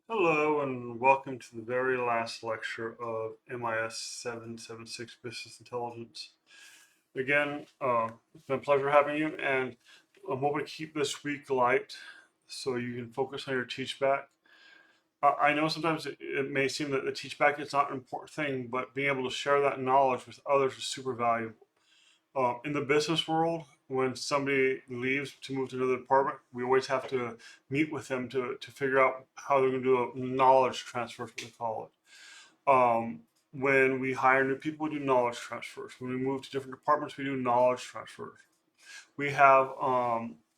Hello and welcome to the very last lecture of MIS 776 Business Intelligence. Again, it's been a pleasure having you, and I'm hoping to keep this week light so you can focus on your teach back. I know sometimes it may seem that the teach back is not an important thing, but being able to share that knowledge with others is super valuable. In the business world, when somebody leaves to move to another department, we always have to meet with them to figure out how they're going to do a knowledge transfer, what they call it. When we hire new people, we do knowledge transfers. When we move to different departments, we do knowledge transfers. We have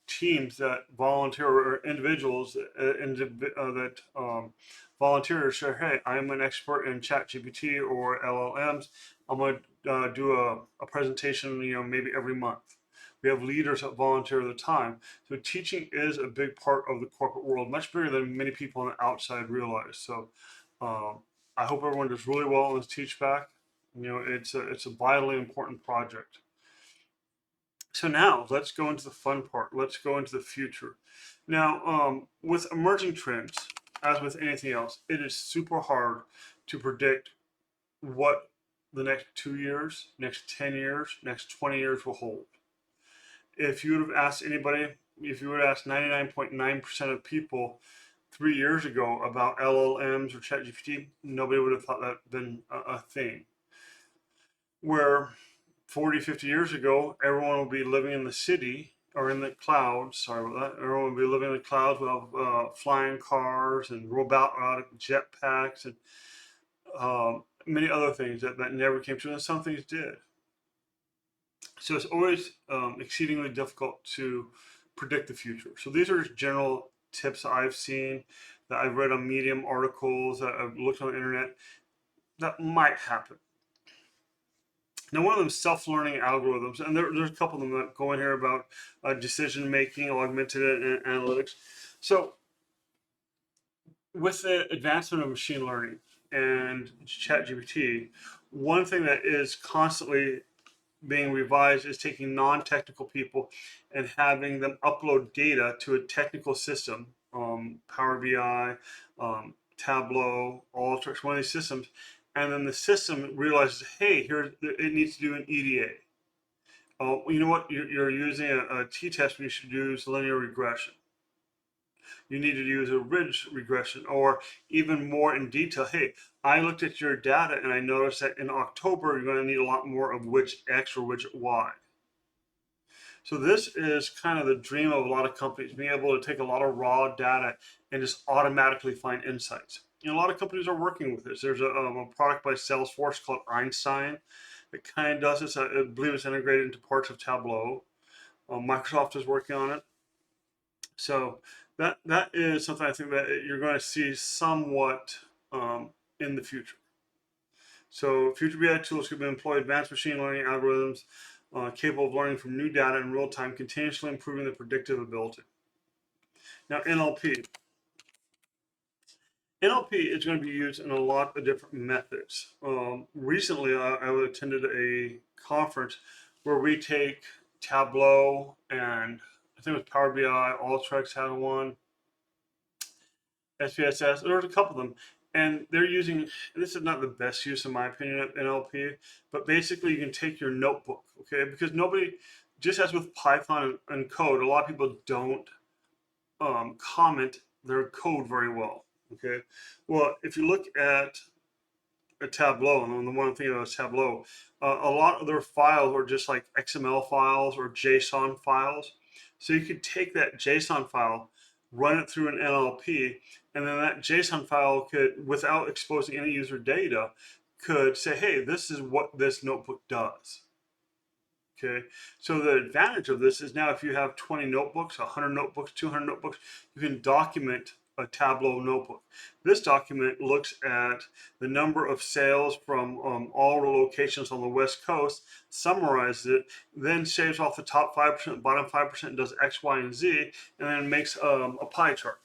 teams that volunteer or individuals that volunteer to say, hey, I'm an expert in ChatGPT or LLMs. I'm going to do a presentation, maybe every month. We have leaders that volunteer the time. So teaching is a big part of the corporate world, much bigger than many people on the outside realize. So I hope everyone does really well in this teach back. It's a vitally important project. So now let's go into the fun part. Let's go into the future. Now, with emerging trends, as with anything else, it is super hard to predict what the next 2 years, next 10 years, next 20 years will hold. If you would have asked anybody, if you would have asked 99.9% of people 3 years ago about LLMs or ChatGPT, nobody would have thought that been a thing. Where 40, 50 years ago, everyone will be living in the city or in the clouds. Sorry about that. Everyone will be living in the clouds with flying cars and robotic jetpacks and many other things that never came true, and some things did. So it's always exceedingly difficult to predict the future. So these are general tips I've seen, that I've read on Medium articles, that I've looked on the internet, that might happen. Now, one of them is self-learning algorithms, and there's a couple of them that go in here about decision making, augmented analytics. So, with the advancement of machine learning and ChatGPT, one thing that is constantly being revised is taking non-technical people and having them upload data to a technical system, Power BI, Tableau, Alteryx, one of these systems, and then the system realizes, hey, here it needs to do an EDA. You know what? You're using a t-test, but you should use linear regression. You need to use a ridge regression, or even more in detail. Hey, I looked at your data and I noticed that in October you're going to need a lot more of which X or which Y. So this is kind of the dream of a lot of companies, being able to take a lot of raw data and just automatically find insights. A lot of companies are working with this. There's a product by Salesforce called Einstein that kind of does this. I believe it's integrated into parts of Tableau. Microsoft is working on it. So that is something I think that you're going to see somewhat in the future. So future BI tools could employ advanced machine learning algorithms capable of learning from new data in real time, continuously improving the predictive ability. Now NLP. NLP is going to be used in a lot of different methods. Recently, I attended a conference where we take Tableau and I think it was Power BI, Alteryx had one, SPSS. There's a couple of them, and they're using. This is not the best use, in my opinion, of NLP, but basically you can take your notebook, okay? Because nobody, just as with Python and code, a lot of people don't comment their code very well. Okay, well, if you look at a Tableau, and the one thing about Tableau, a lot of their files are just like XML files or JSON files. So you could take that JSON file, run it through an NLP, and then that JSON file could, without exposing any user data, could say, hey, this is what this notebook does. Okay, so the advantage of this is now if you have 20 notebooks, 100 notebooks, 200 notebooks, you can document a Tableau notebook. This document looks at the number of sales from all the locations on the West Coast, summarizes it, then shaves off the top 5%, bottom 5%, does X, Y, and Z, and then makes a pie chart.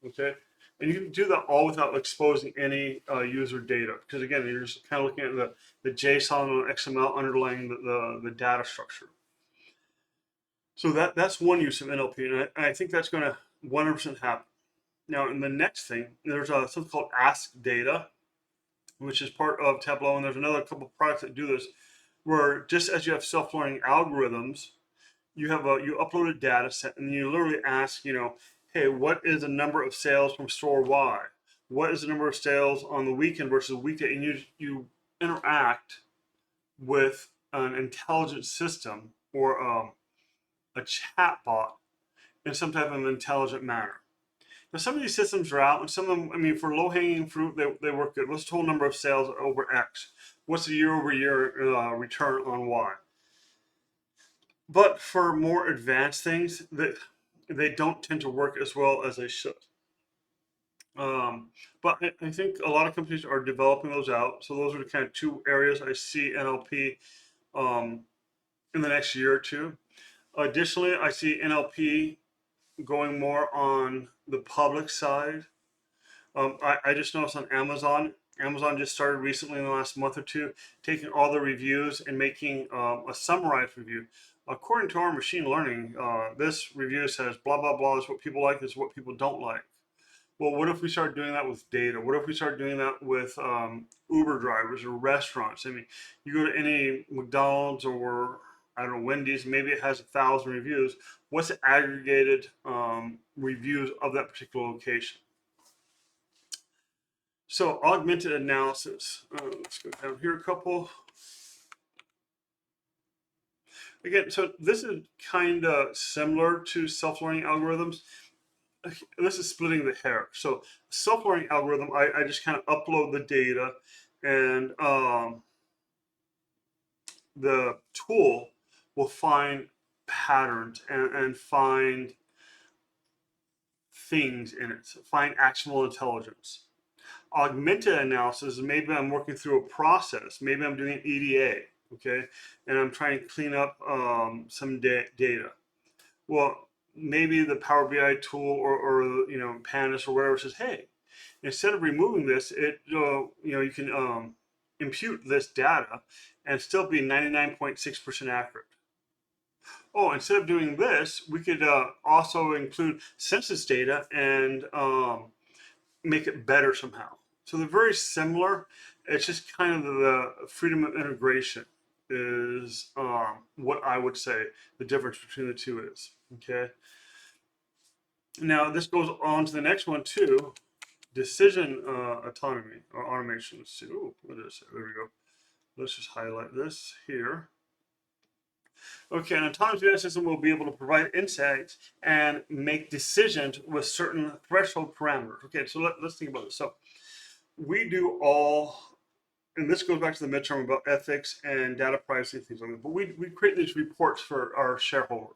Okay, and you can do that all without exposing any user data, because again, you're just kind of looking at the JSON or XML underlying the data structure. So that's one use of NLP, and I think that's going to 100% happen. Now, in the next thing, there's something called Ask Data, which is part of Tableau, and there's another couple of products that do this, where just as you have self-learning algorithms, you upload a data set and you literally ask, hey, what is the number of sales from store Y? What is the number of sales on the weekend versus weekday? And you interact with an intelligent system or a chat bot in some type of intelligent manner. Now, some of these systems are out, and some of them, I mean, for low-hanging fruit, they work good. What's the total number of sales over X? What's the year-over-year return on Y? But for more advanced things, they don't tend to work as well as they should. But I think a lot of companies are developing those out. So those are the kind of two areas I see NLP in the next year or two. Additionally, I see NLP going more on the public side. I just noticed on Amazon. Amazon just started recently in the last month or two, taking all the reviews and making a summarized review. According to our machine learning, this review says blah, blah, blah is what people like, is what people don't like. Well, what if we start doing that with data? What if we start doing that with Uber drivers or restaurants? I mean, you go to any McDonald's or, I don't know, Wendy's, maybe it has 1,000 reviews. What's the aggregated reviews of that particular location? So augmented analysis. Let's go down here a couple. Again, so this is kind of similar to self-learning algorithms. This is splitting the hair. So self-learning algorithm, I just kind of upload the data, and the tool will find patterns and find things in it, find actionable intelligence. Augmented analysis is maybe I'm working through a process. Maybe I'm doing an EDA, okay, and I'm trying to clean up some data. Well, maybe the Power BI tool or Pandas or whatever says, hey, instead of removing this, you can impute this data and still be 99.6% accurate. Oh, instead of doing this, we could also include census data and make it better somehow. So they're very similar. It's just kind of the freedom of integration is what I would say the difference between the two is. Okay. Now this goes on to the next one too, decision autonomy or automation. Let's see. Oh, what is it? There we go. Let's just highlight this here. Okay, an autonomous data system will be able to provide insights and make decisions with certain threshold parameters. Okay, so let's think about this. So we do all, and this goes back to the midterm about ethics and data privacy and things like that, but we create these reports for our shareholders.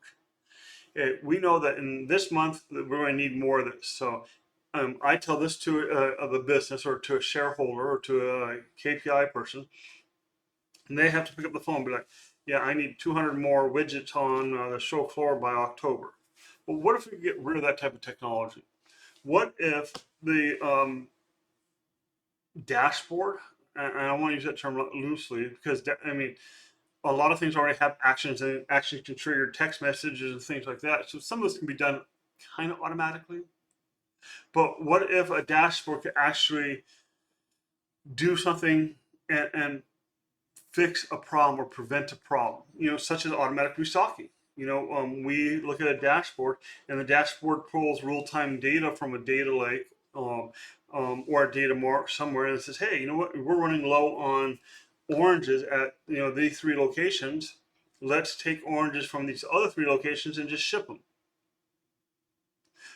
Okay, we know that in this month that we're going to need more of this. So I tell this to the business or to a shareholder or to a KPI person, and they have to pick up the phone and be like, yeah, I need 200 more widgets on the show floor by October. Well, what if we get rid of that type of technology? What if the dashboard, and I want to use that term loosely because, I mean, a lot of things already have actions and actually can trigger text messages and things like that. So some of this can be done kind of automatically. But what if a dashboard could actually do something and fix a problem or prevent a problem, such as automatic restocking. We look at a dashboard and the dashboard pulls real-time data from a data lake or a data mart somewhere and it says, hey, you know what, we're running low on oranges at these 3 locations. Let's take oranges from these other 3 locations and just ship them.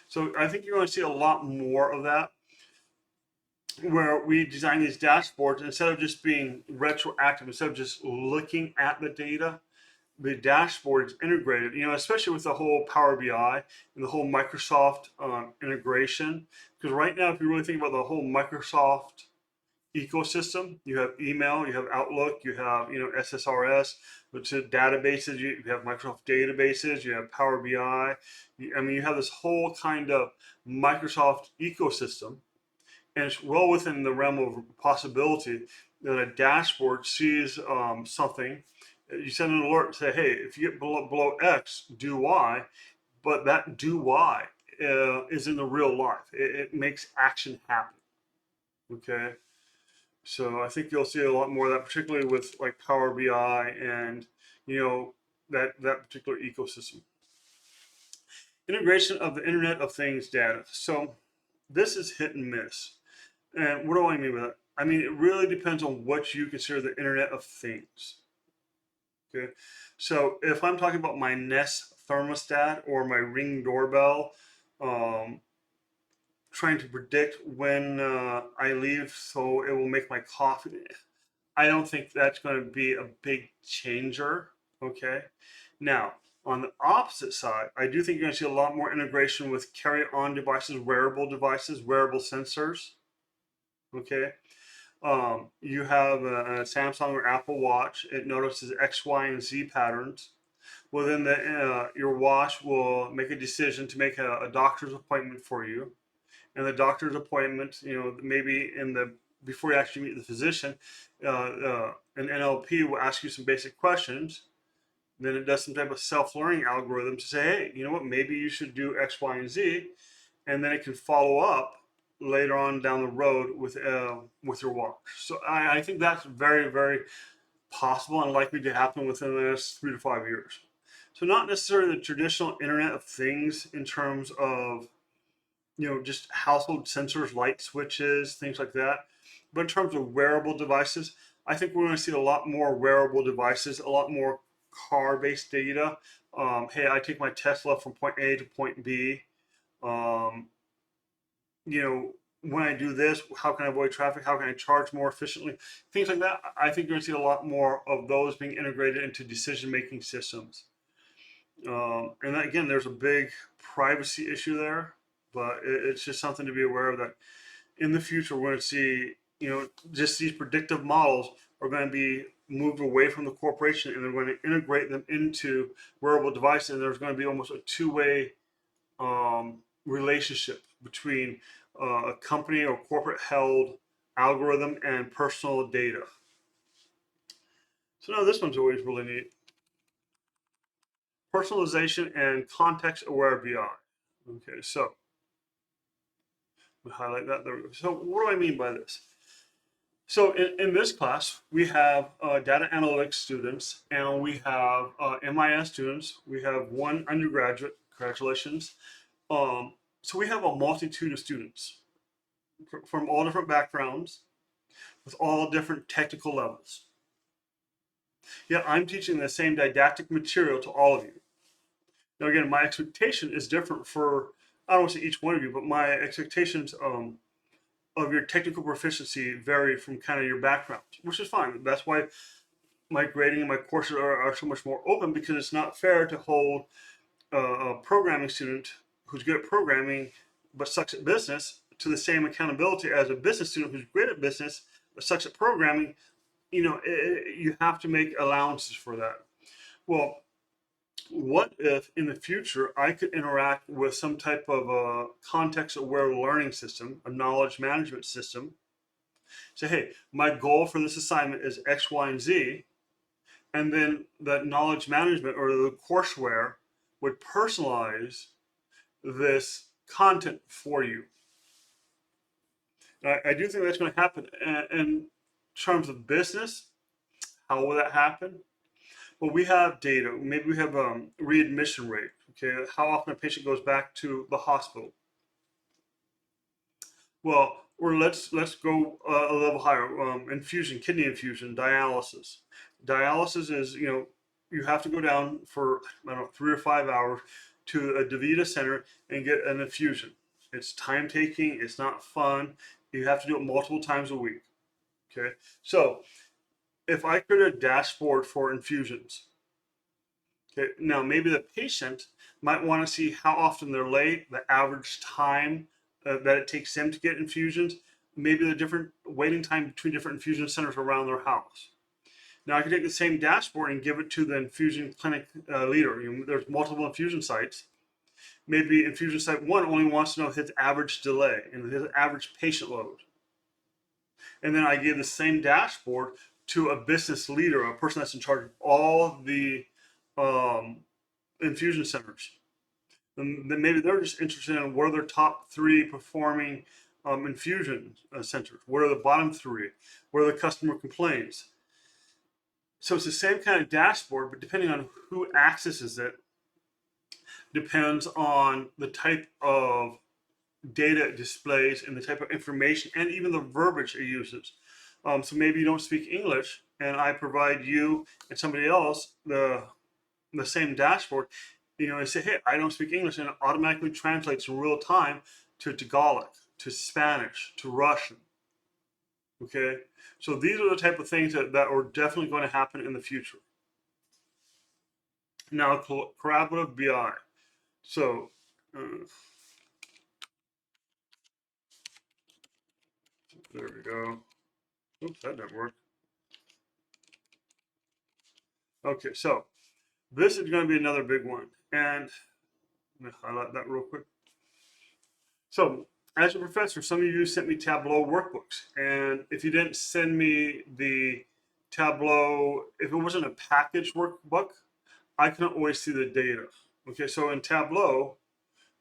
So I think you're going to see a lot more of that, where we design these dashboards instead of just being retroactive, instead of just looking at the data, the dashboard is integrated, especially with the whole Power BI and the whole Microsoft integration. Because right now, if you really think about the whole Microsoft ecosystem, you have email, you have Outlook, you have SSRS, which is databases, you have Microsoft databases, you have Power BI. You have this whole kind of Microsoft ecosystem. And it's well within the realm of possibility that a dashboard sees something. You send an alert and say, hey, if you get below X, do Y. But that do Y is in the real life. It makes action happen. Okay. So I think you'll see a lot more of that, particularly with like Power BI and you know that particular ecosystem. Integration of the Internet of Things data. So this is hit and miss. And what do I mean by that? I mean, it really depends on what you consider the Internet of Things. Okay. So if I'm talking about my Nest thermostat or my Ring doorbell, um, trying to predict when I leave so it will make my coffee, I don't think that's going to be a big changer. Okay. Now, on the opposite side, I do think you're going to see a lot more integration with carry on devices, wearable sensors. Okay. You have a Samsung or Apple Watch. It notices X, Y, and Z patterns. Well, then your watch will make a decision to make a doctor's appointment for you. And the doctor's appointment, maybe before you actually meet the physician, an NLP will ask you some basic questions. Then it does some type of self-learning algorithm to say, hey, you know what, maybe you should do X, Y, and Z, and then it can follow up later on down the road with your watch. So I think that's very, very possible and likely to happen within the next 3 to 5 years. So not necessarily the traditional Internet of Things in terms of just household sensors, light switches, things like that. But in terms of wearable devices, I think we're going to see a lot more wearable devices, a lot more car-based data. Hey, I take my Tesla from point A to point B. Um, when I do this, how can I avoid traffic? How can I charge more efficiently? Things like that. I think you're going to see a lot more of those being integrated into decision-making systems. And again, there's a big privacy issue there, but it's just something to be aware of that in the future we're going to see, just these predictive models are going to be moved away from the corporation and they're going to integrate them into wearable devices. And there's going to be almost a two-way relationship between a company or corporate held algorithm and personal data. So now this one's always really neat. Personalization and context aware BI. Okay, so we highlight that. There we go. So what do I mean by this? So in this class, we have data analytics students and we have MIS students. We have one undergraduate, congratulations. So we have a multitude of students from all different backgrounds with all different technical levels. Yet I'm teaching the same didactic material to all of you. Now again, my expectation is different for, I don't want to say each one of you, but my expectations of your technical proficiency vary from kind of your background, which is fine. That's why my grading and my courses are so much more open, because it's not fair to hold a programming student who's good at programming but sucks at business to the same accountability as a business student who's great at business but sucks at programming. You have to make allowances for that. Well, what if in the future I could interact with some type of a context-aware learning system, a knowledge management system? Say, hey, my goal for this assignment is X, Y, and Z, and then that knowledge management or the courseware would personalize this content for you. I do think that's going to happen. In terms of business, how will that happen? Well, we have data. Maybe we have readmission rate. Okay, how often a patient goes back to the hospital. Well, or let's go a level higher. Infusion, kidney infusion, dialysis. Dialysis is you have to go down for 3 or 5 hours to a DaVita center and get an infusion. It's time taking. It's not fun. You have to do it multiple times a week. Okay, so if I create a dashboard for infusions, okay, now maybe the patient might want to see how often they're late, the average time that it takes them to get infusions, maybe the different waiting time between different infusion centers around their house. Now I can take the same dashboard and give it to the infusion clinic leader. There's multiple infusion sites. Maybe infusion site 1 only wants to know his average delay and his average patient load. And then I give the same dashboard to a business leader, a person that's in charge of all the infusion centers. then maybe they're just interested in what are their top 3 performing infusion centers. What are the bottom 3? What are the customer complaints? So it's the same kind of dashboard, but depending on who accesses it, depends on the type of data it displays and the type of information and even the verbiage it uses. So maybe you don't speak English, and I provide you and somebody else the same dashboard, and say, hey, I don't speak English, and it automatically translates in real time to Tagalog, to Spanish, to Russian. Okay, so these are the type of things that are definitely going to happen in the future. Now, collaborative BI. So, there we go. Oops, that didn't work. Okay, so this is going to be another big one. And let me highlight that real quick. So, as a professor, some of you sent me Tableau workbooks. And if you didn't send me the Tableau, if it wasn't a packaged workbook, I couldn't always see the data. Okay, so in Tableau,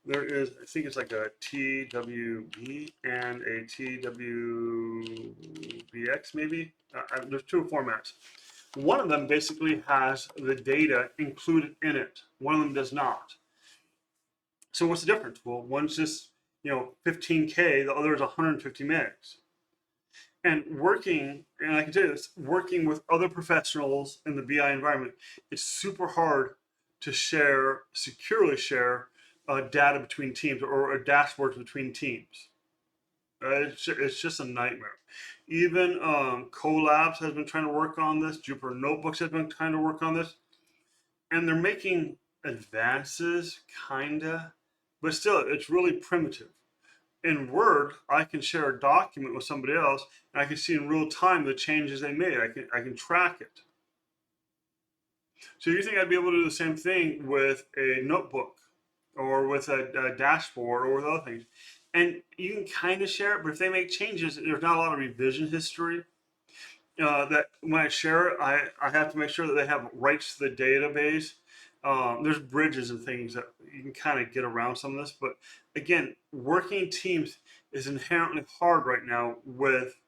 there is, I think it's like a TWB and a TWBX maybe. There's 2 formats. One of them basically has the data included in it. One of them does not. So what's the difference? Well, one's just 15K, the other is 150 megs. And I can tell you this, working with other professionals in the BI environment, it's super hard to securely share data between teams or dashboards between teams. It's just a nightmare. Even Colabs has been trying to work on this. Jupyter Notebooks has been trying to work on this. And they're making advances, kinda, but still, it's really primitive. In Word, I can share a document with somebody else, and I can see in real time the changes they made. I can track it. So you think I'd be able to do the same thing with a notebook or with a dashboard or with other things? And you can kind of share it, but if they make changes, there's not a lot of revision history. That when I share it, I have to make sure that they have rights to the database. There's bridges and things that you can kind of get around some of this, but again, working teams is inherently hard right now with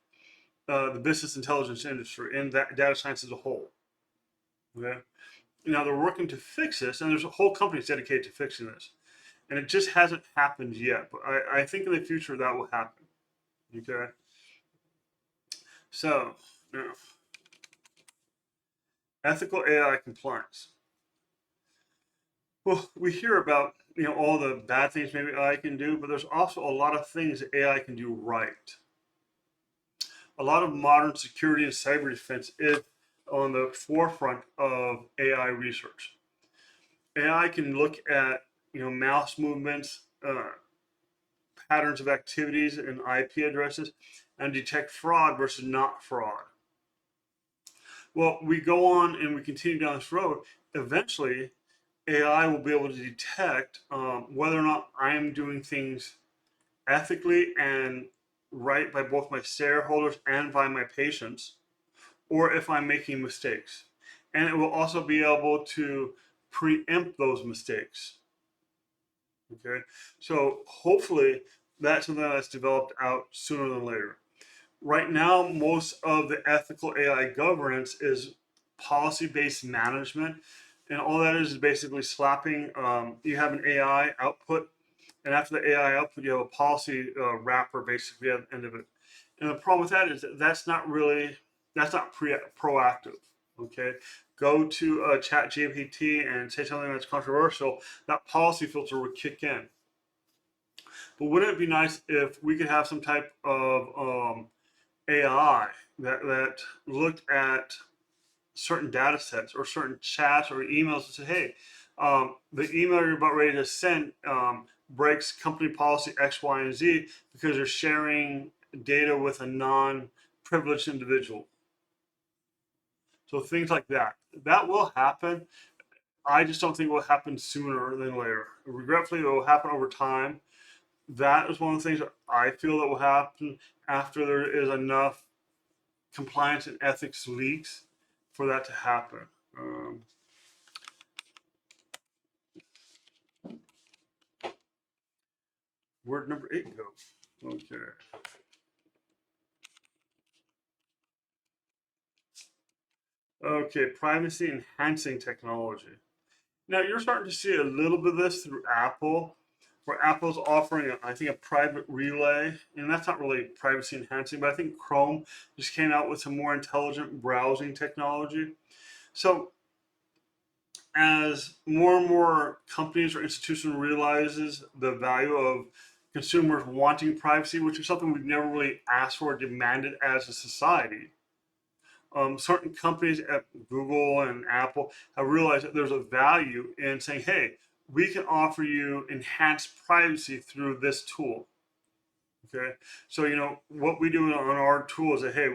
the business intelligence industry and that data science as a whole. Okay, now they're working to fix this, and there's a whole company dedicated to fixing this, and it just hasn't happened yet. But I think in the future that will happen. Okay, so now ethical AI compliance. Well, we hear about all the bad things maybe AI can do, but there's also a lot of things that AI can do right. A lot of modern security and cyber defense is on the forefront of AI research. AI can look at mouse movements, patterns of activities, and IP addresses, and detect fraud versus not fraud. Well, we go on and we continue down this road. Eventually, AI will be able to detect whether or not I'm doing things ethically and right by both my shareholders and by my patients, or if I'm making mistakes. And it will also be able to preempt those mistakes. Okay, so hopefully that's something that's developed out sooner than later. Right now, most of the ethical AI governance is policy-based management, and all that is basically slapping. You have an AI output, and after the AI output, you have a policy wrapper basically at the end of it. And the problem with that is that's not proactive. Okay, go to ChatGPT and say something that's controversial. That policy filter would kick in. But wouldn't it be nice if we could have some type of AI that looked at certain data sets or certain chats or emails and say, hey, the email you're about ready to send breaks company policy X, Y, and Z because you're sharing data with a non-privileged individual. So things like that. That will happen. I just don't think it will happen sooner than later. Regretfully, it will happen over time. That is one of the things that I feel that will happen after there is enough compliance and ethics leaks for that to happen. where'd number 8 go? Okay. Okay, privacy enhancing technology. Now you're starting to see a little bit of this through Apple, where Apple's offering, I think, a private relay, and that's not really privacy enhancing, but I think Chrome just came out with some more intelligent browsing technology. So as more and more companies or institutions realizes the value of consumers wanting privacy, which is something we've never really asked for or demanded as a society, certain companies at Google and Apple have realized that there's a value in saying, hey, we can offer you enhanced privacy through this tool. Okay. So, what we do on our tool is that, hey,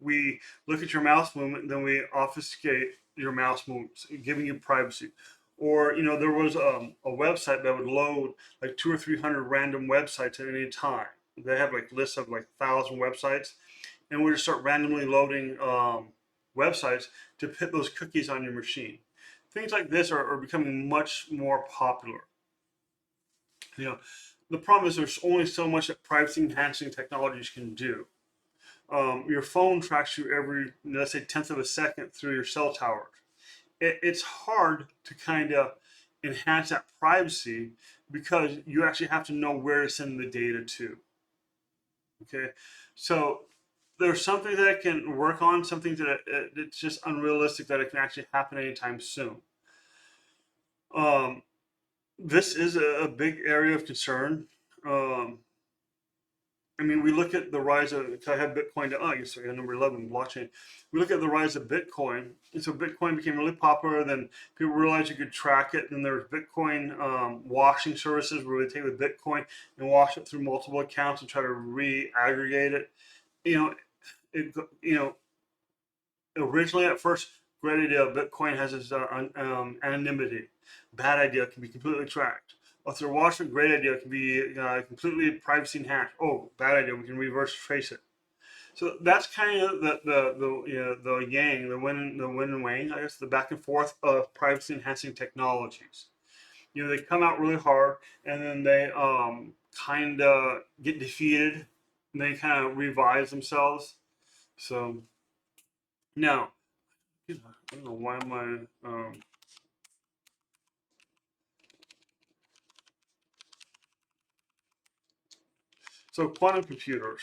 we look at your mouse movement, and then we obfuscate your mouse movements, giving you privacy. Or, there was a website that would load like 200 or 300 random websites at any time. They have like lists of like 1,000 websites, and we just start randomly loading websites to put those cookies on your machine. Things like this are becoming much more popular. The problem is there's only so much that privacy enhancing technologies can do. Your phone tracks you every, let's say, tenth of a second through your cell towers. It's hard to kind of enhance that privacy because you actually have to know where to send the data to. Okay, so there's something that it can work on, something that it's just unrealistic that it can actually happen anytime soon. This is a big area of concern. We look at the rise of, I have Bitcoin to, I guess number 11, blockchain. We look at the rise of Bitcoin. And so Bitcoin became really popular. Then people realized you could track it. Then there was Bitcoin washing services where they take the Bitcoin and wash it through multiple accounts and try to re-aggregate it. It, originally at first, great idea. Bitcoin has this anonymity. Bad idea, can be completely tracked. If they're watching, great idea, it can be completely privacy enhanced. Oh, bad idea, we can reverse trace it. So that's kind of the yang, the yin and yang, I guess, the back and forth of privacy enhancing technologies. They come out really hard, and then they kind of get defeated, and they kind of revise themselves. So now, I don't know why am I. So quantum computers.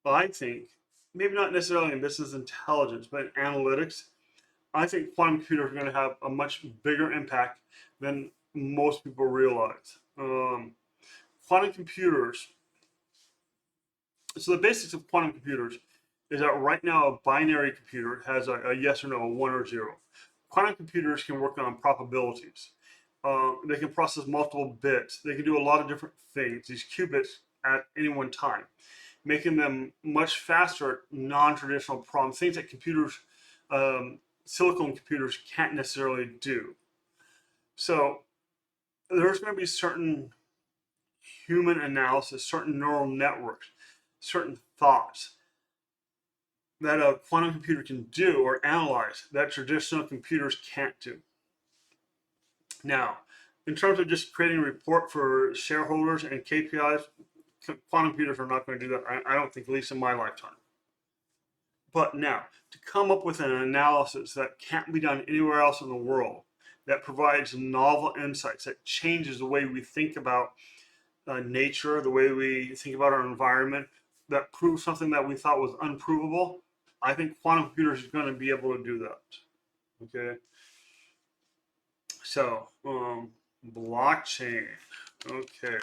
I think maybe not necessarily in business intelligence, but in analytics, I think quantum computers are going to have a much bigger impact than most people realize. Quantum computers. So the basics of quantum computers is that right now a binary computer has a yes or no, a 1 or 0. Quantum computers can work on probabilities. They can process multiple bits. They can do a lot of different things, these qubits at any one time, making them much faster at non-traditional problems, things that computers, silicon computers can't necessarily do. So there's going to be certain human analysis, certain neural networks, certain thoughts that a quantum computer can do or analyze that traditional computers can't do. Now, in terms of just creating a report for shareholders and KPIs, quantum computers are not going to do that. I don't think, at least in my lifetime. But now, to come up with an analysis that can't be done anywhere else in the world, that provides novel insights, that changes the way we think about nature, the way we think about our environment, that proves something that we thought was unprovable, I think quantum computers are going to be able to do that. Okay. So, blockchain. Okay.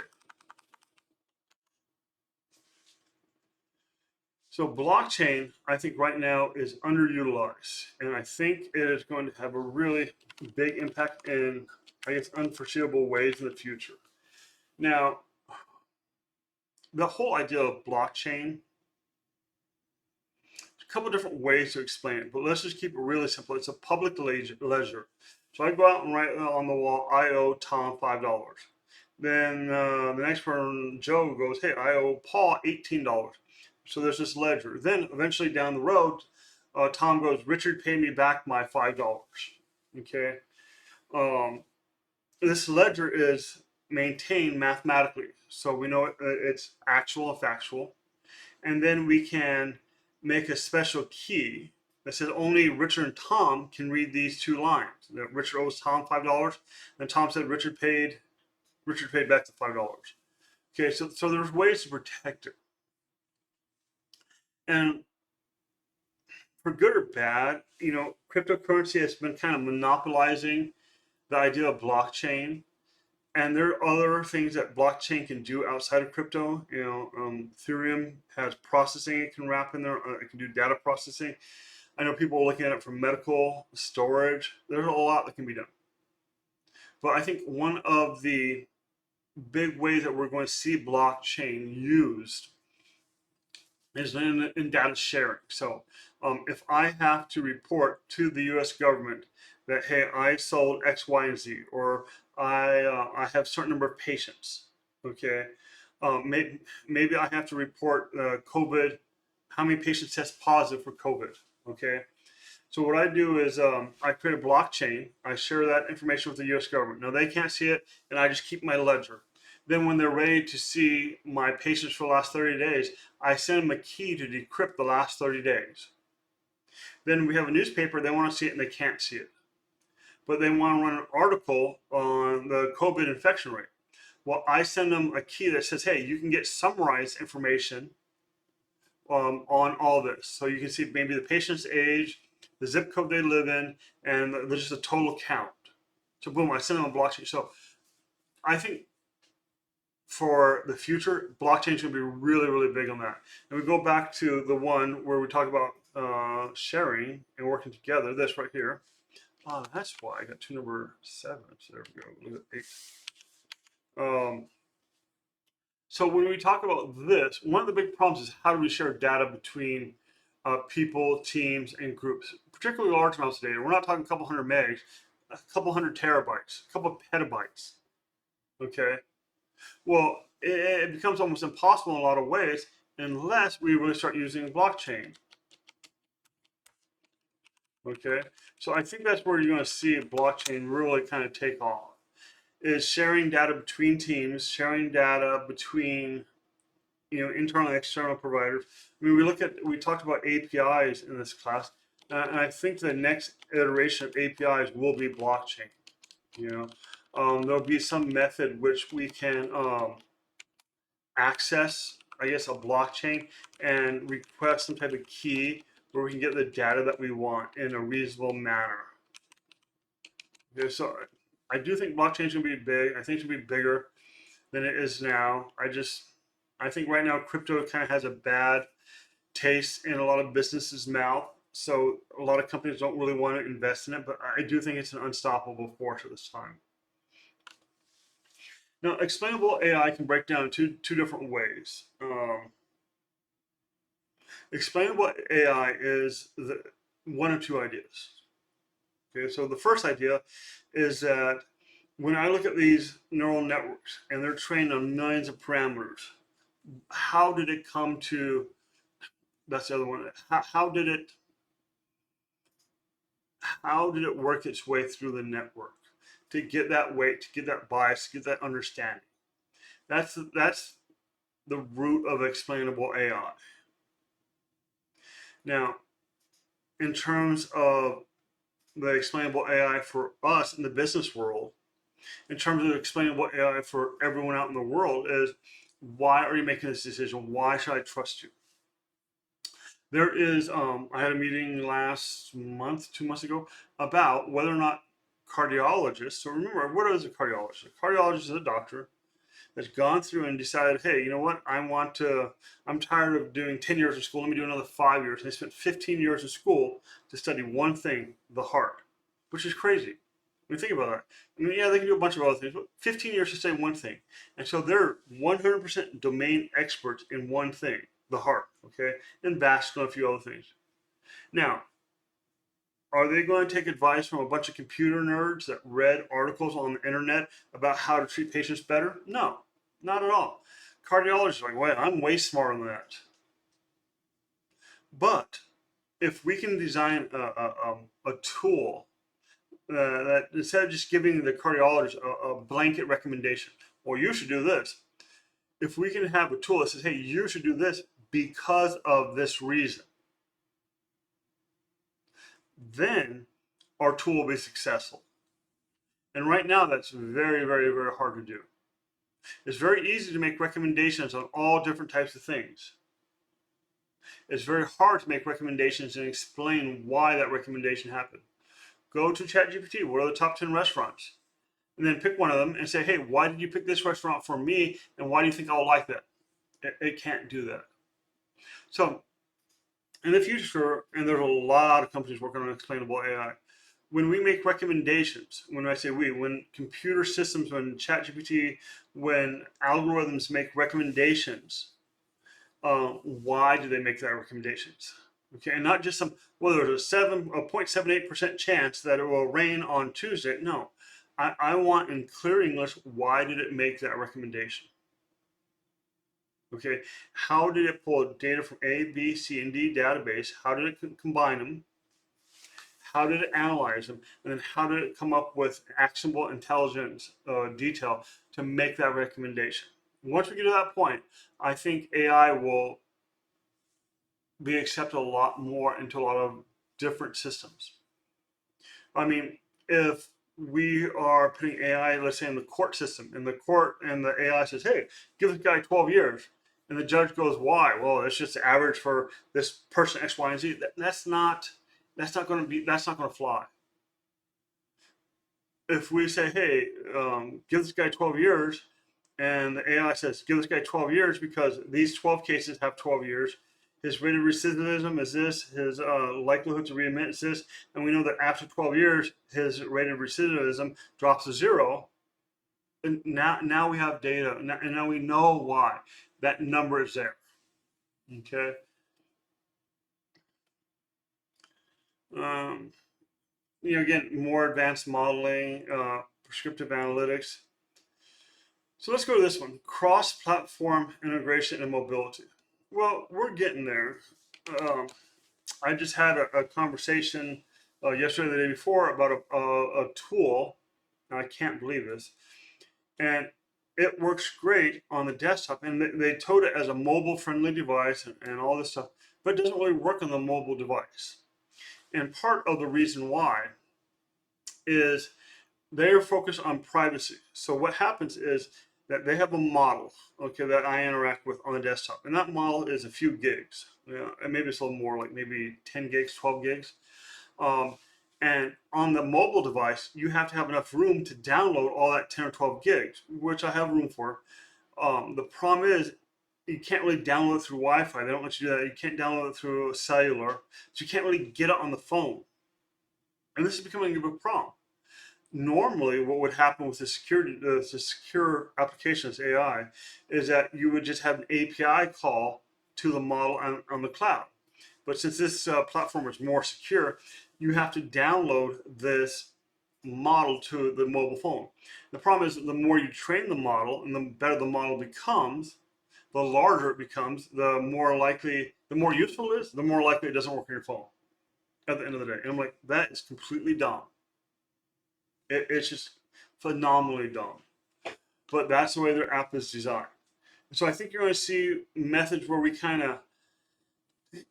So blockchain, I think right now is underutilized, and I think it is going to have a really big impact in, I guess, unforeseeable ways in the future. Now, the whole idea of blockchain, a couple different ways to explain it, but let's just keep it really simple. It's a public ledger. So I go out and write on the wall, I owe Tom $5. Then the next person, Joe, goes, hey, I owe Paul $18. So there's this ledger. Then eventually down the road, Tom goes, Richard, pay me back my $5. Okay. This ledger is maintained mathematically. So we know it's actual and factual. And then we can make a special key that says only Richard and Tom can read these two lines. That Richard owes Tom $5, and Tom said Richard paid back the $5. Okay, so there's ways to protect it. And for good or bad, cryptocurrency has been kind of monopolizing the idea of blockchain. And there are other things that blockchain can do outside of crypto. Ethereum has processing it can wrap in there. It can do data processing. I know people are looking at it for medical storage. There's a lot that can be done. But I think one of the big ways that we're going to see blockchain used is in data sharing. So if I have to report to the U.S. government that, hey, I sold X, Y, and Z, or I have a certain number of patients, okay, maybe I have to report COVID, how many patients test positive for COVID, okay. So what I do is I create a blockchain. I share that information with the U.S. government. Now they can't see it, and I just keep my ledger. Then when they're ready to see my patients for the last 30 days, I send them a key to decrypt the last 30 days. Then we have a newspaper, they want to see it and they can't see it. But they want to run an article on the COVID infection rate. Well, I send them a key that says, hey, you can get summarized information on all this. So you can see maybe the patient's age, the zip code they live in, and there's just a total count. So boom, I send them a blockchain. So I think for the future, blockchain is going to be really, really big on that. And we go back to the one where we talk about sharing and working together. This right here. That's why I got two number 7. So there we go. Look at 8. So when we talk about this, one of the big problems is how do we share data between people, teams, and groups, particularly large amounts of data. We're not talking a couple hundred megs, a couple hundred terabytes, a couple petabytes. Okay. Well, it becomes almost impossible in a lot of ways unless we really start using blockchain. Okay, so I think that's where you're going to see blockchain really kind of take off, is sharing data between teams, sharing data between internal and external providers. I mean, we talked about APIs in this class, and I think the next iteration of APIs will be blockchain. There'll be some method which we can access, I guess, a blockchain and request some type of key where we can get the data that we want in a reasonable manner. Okay, so I do think blockchain is going to be big. I think it's going to be bigger than it is now. I think right now crypto kind of has a bad taste in a lot of businesses' mouth. So a lot of companies don't really want to invest in it, but I do think it's an unstoppable force at this time. Now, explainable AI can break down two different ways. Explainable AI is one of two ideas. Okay, so the first idea is that when I look at these neural networks and they're trained on millions of parameters, how did it come to? That's the other one. How did it work its way through the network to get that weight, to get that bias, to get that understanding? That's the root of explainable AI. Now, in terms of the explainable AI for us in the business world, in terms of explainable AI for everyone out in the world, is why are you making this decision? Why should I trust you? There is, I had a meeting last month, 2 months ago, about whether or not cardiologists, so remember, what is a cardiologist? A cardiologist is a doctor that's gone through and decided, hey, you know what, I'm tired of doing 10 years of school, let me do another 5 years. And they spent 15 years of school to study one thing, the heart, which is crazy. I mean, think about that. I mean, yeah, they can do a bunch of other things, but 15 years to study one thing. And so they're 100% domain experts in one thing, the heart, okay, and vascular and a few other things. Now, are they going to take advice from a bunch of computer nerds that read articles on the internet about how to treat patients better? No, not at all. Cardiologists are like, wait, I'm way smarter than that. But if we can design a tool that instead of just giving the cardiologist a blanket recommendation, or you should do this. If we can have a tool that says, hey, you should do this because of this reason, then our tool will be successful. And right now, that's very, very, very hard to do. It's very easy to make recommendations on all different types of things. It's very hard to make recommendations and explain why that recommendation happened. Go to ChatGPT. What are the top 10 restaurants? And then pick one of them and say, hey, why did you pick this restaurant for me? And why do you think I'll like that? It can't do that. So in the future, and there's a lot of companies working on explainable AI, when we make recommendations, when I say we, when computer systems, when ChatGPT, when algorithms make recommendations, why do they make that recommendations? Okay, and not just some, well, there's a 0.78% chance that it will rain on Tuesday. No, I want in clear English, why did it make that recommendation? Okay, how did it pull data from A, B, C, and D database? How did it combine them? How did it analyze them? And then how did it come up with actionable intelligence detail to make that recommendation? Once we get to that point, I think AI will be accepted a lot more into a lot of different systems. I mean, if we are putting AI, let's say, in the court system, in the court, and the AI says, hey, give this guy 12 years. And the judge goes, why? Well, it's just the average for this person X, Y, and Z. That's not going to fly. If we say, hey, give this guy 12 years, and the AI says, give this guy 12 years because these 12 cases have 12 years. His rate of recidivism is this. His likelihood to readmit is this. And we know that after 12 years, his rate of recidivism drops to 0. And now we have data, and now we know why that number is there. Okay. Again, more advanced modeling, prescriptive analytics. So let's go to this one, cross-platform integration and mobility. Well, we're getting there. I just had a conversation yesterday, the day before, about a tool, and I can't believe this, and it works great on the desktop, and they touted it as a mobile-friendly device and all this stuff, but it doesn't really work on the mobile device. And part of the reason why is they're focused on privacy. So what happens is that they have a model, okay, that I interact with on the desktop, and that model is a few gigs, and maybe it's a little more, like maybe 10 gigs, 12 gigs. And on the mobile device, you have to have enough room to download all that 10 or 12 gigs, which I have room for. The problem is you can't really download it through Wi-Fi. They don't let you do that. You can't download it through cellular, so you can't really get it on the phone. And this is becoming a big problem. Normally, what would happen with the secure applications AI is that you would just have an API call to the model on the cloud. But since this platform is more secure, you have to download this model to the mobile phone. The problem is the more you train the model and the better the model becomes, the larger it becomes, the more useful it is, the more likely it doesn't work on your phone at the end of the day. And I'm like, that is completely dumb. It's just phenomenally dumb. But that's the way their app is designed. So I think you're going to see methods where we kind of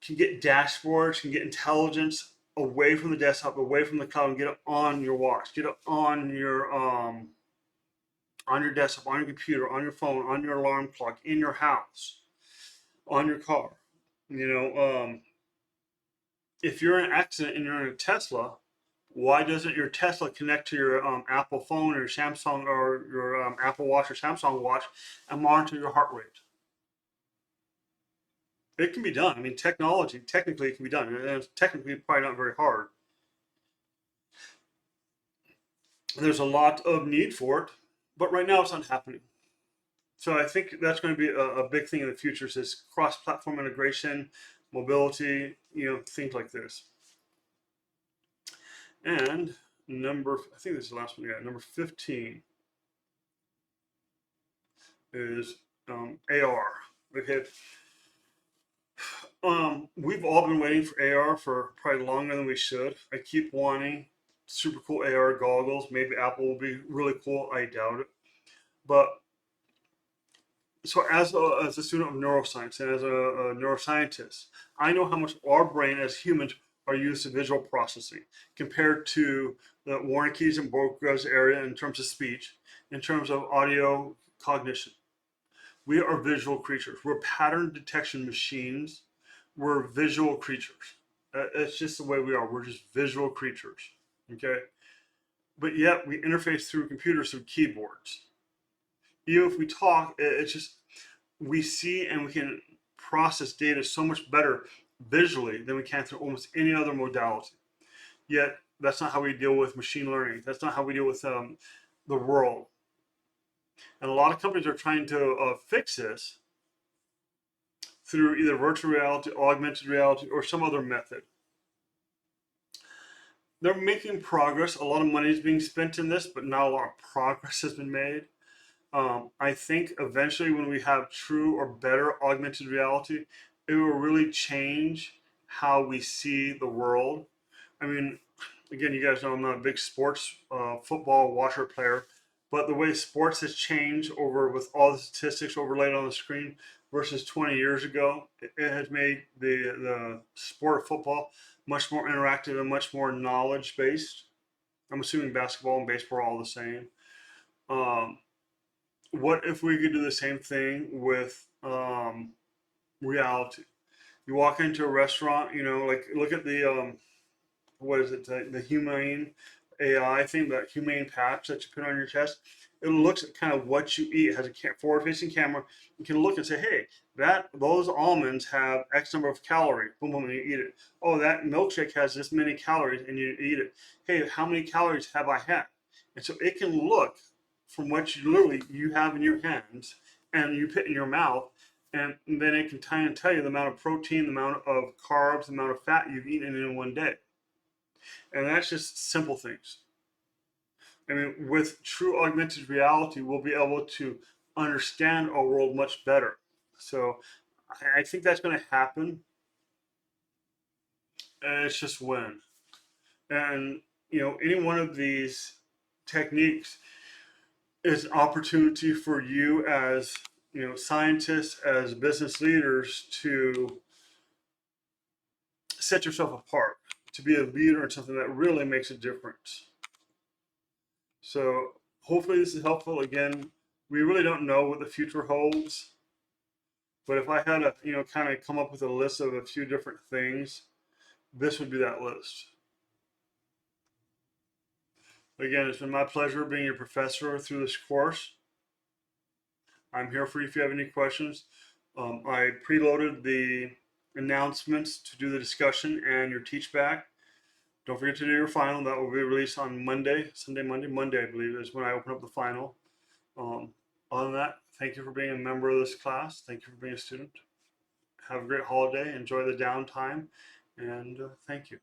can get dashboards, can get intelligence away from the desktop, away from the cloud, and get it on your watch, get it on your desktop, on your computer, on your phone, on your alarm clock, in your house, on your car. If you're in an accident and you're in a Tesla, why doesn't your Tesla connect to your Apple phone or your Samsung or your Apple Watch or Samsung Watch and monitor your heart rate? It can be done. I mean, technically it can be done. And it's technically probably not very hard. There's a lot of need for it, but right now it's not happening. So I think that's going to be a big thing in the future, is this cross-platform integration, mobility, things like this. And I think this is the last one we got, number 15 is AR. Okay. We've all been waiting for AR for probably longer than we should. I keep wanting super cool AR goggles. Maybe Apple will be really cool. I doubt it. But So as a student of neuroscience and as a neuroscientist, I know how much our brain as humans are used to visual processing compared to the Wernicke's and Broca's area in terms of speech, in terms of audio cognition. We are visual creatures. We're pattern detection machines. We're visual creatures. It's just the way we are. We're just visual creatures. Okay? But yet we interface through computers through keyboards. Even if we talk, it's just we see and we can process data so much better visually than we can through almost any other modality. Yet that's not how we deal with machine learning. That's not how we deal with the world. And a lot of companies are trying to fix this through either virtual reality, augmented reality, or some other method. They're making progress. A lot of money is being spent in this, but not a lot of progress has been made. I think eventually, when we have true or better augmented reality, it will really change how we see the world. I mean, again, you guys know I'm not a big sports football watcher player, but the way sports has changed over with all the statistics overlaid on the screen versus 20 years ago, it has made the sport of football much more interactive and much more knowledge based. I'm assuming basketball and baseball are all the same. Um, what if we could do the same thing with reality? You walk into a restaurant, you know, like look at the what is it, the humane AI thing, that humane patch that you put on your chest. It looks at kind of what you eat. It has a forward-facing camera. You can look and say, hey, those almonds have X number of calories. Boom, boom, and you eat it. Oh, that milkshake has this many calories, and you eat it. Hey, how many calories have I had? And so it can look from what you have in your hands and you put in your mouth, and then it can tell you the amount of protein, the amount of carbs, the amount of fat you've eaten in one day. And that's just simple things. I mean, with true augmented reality, we'll be able to understand our world much better. So I think that's going to happen. And it's just when. And, you know, any one of these techniques is an opportunity for you as, you know, scientists, as business leaders to set yourself apart, to be a leader in something that really makes a difference. So hopefully this is helpful. Again, we really don't know what the future holds, but if I had to, you know, kind of come up with a list of a few different things, this would be that list. Again, it's been my pleasure being your professor through this course. I'm here for you if you have any questions. I preloaded the announcements to do the discussion and your teach back. Don't forget to do your final. That will be released on Monday, Monday, I believe, is when I open up the final. Um, Other than that, thank you for being a member of this class. Thank you for being a student. Have a great holiday. Enjoy the downtime. And thank you.